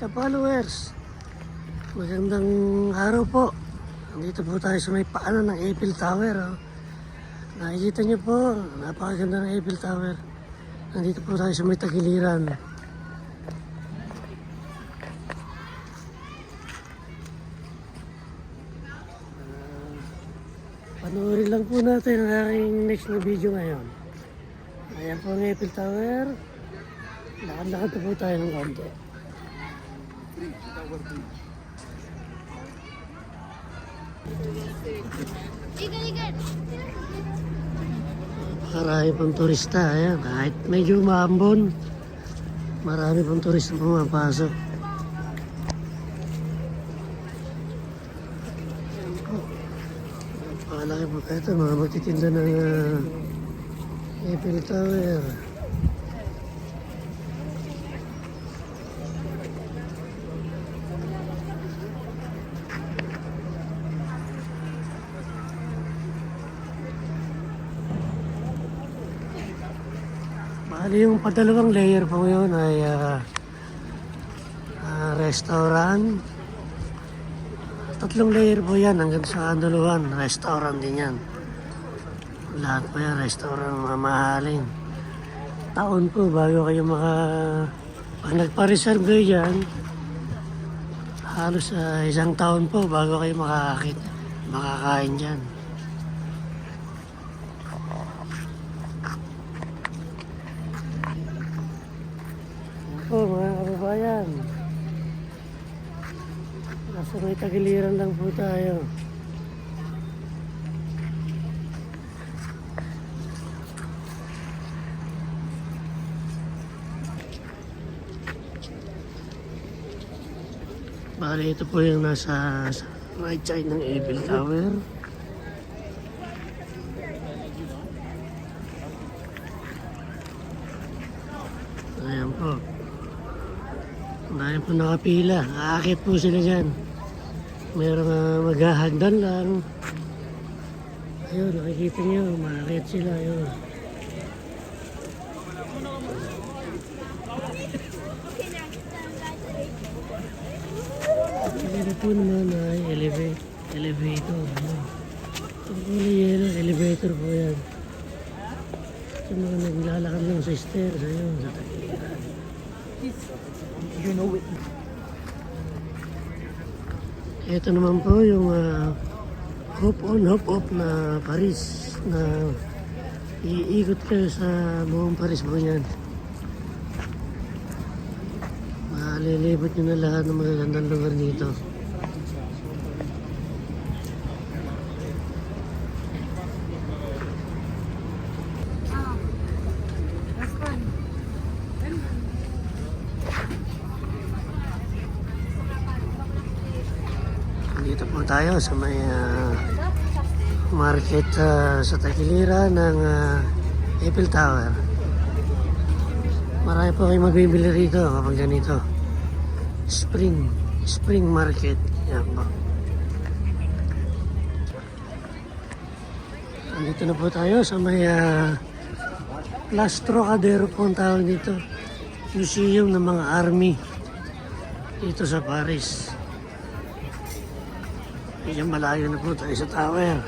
Ka-followers, magandang araw po. Nandito po tayo sa may paanan ng Eiffel Tower. Oh. Nakikita niyo po, napakaganda ng Eiffel Tower. Nandito po tayo sa may tagiliran. Panoorin lang po natin ang aking next na video ngayon. Ayan po ang Eiffel Tower. Lakad-lakad po tayo ng konti. Marami pang turista. Ayan, kahit medyo maambon, marami pang turista pumapasok. Napakalaki po ito, mga magtitinda ng Eiffel Tower. Bali yung padalawang layer po yun ay restaurant. Tatlong layer po yan hanggang sa dalawan. Restaurant din yan. Lahat po yan restaurant, mamahalin. Taon po bago kayo pag nagpa-reserve kayo dyan, halos isang taon po bago kayo makakain dyan. Po mga kababayan, nasa may tagiliran lang po tayo. Bali ito po yung nasa right side ng Eiffel Tower. Ayan po. Dahil po nakapila, aakit po sila dyan. Merong maghahagdan lang. Ayun, nakikita nyo, maakit sila. Ayun. Ito po naman ay elevator. Ito po na yelo, elevator po yan. Sa mga naglalakad lang sa stairs, ayun, sa tagiliran. You know it. Ito naman po yung hop on, hop off na Paris na iikot kayo sa buong Paris po yan. Malilibot nyo na lahat ng magagandang lugar dito. Dito po tayo sa may market sa tagiliran ng Eiffel Tower. Marami po kayong magbibili rito kapag ganito. Spring market. Yan po. Dito na po tayo sa may Place Trocadero po ang tawag dito. Museum ng mga army dito sa Paris. Medyo malayo na po tayo sa tower.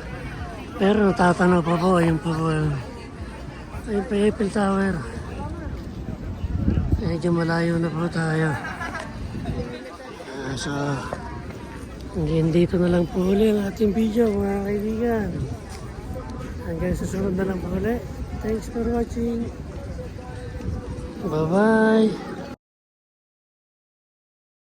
Pero natatanaw pa po. Ayun po po. Ayun pa Eiffel Tower. Medyo malayo na po tayo. So, hanggang dito na lang po uli ang ating video mga kaibigan. Hanggang sa sunod na lang po uli. Thanks for watching. Bye-bye.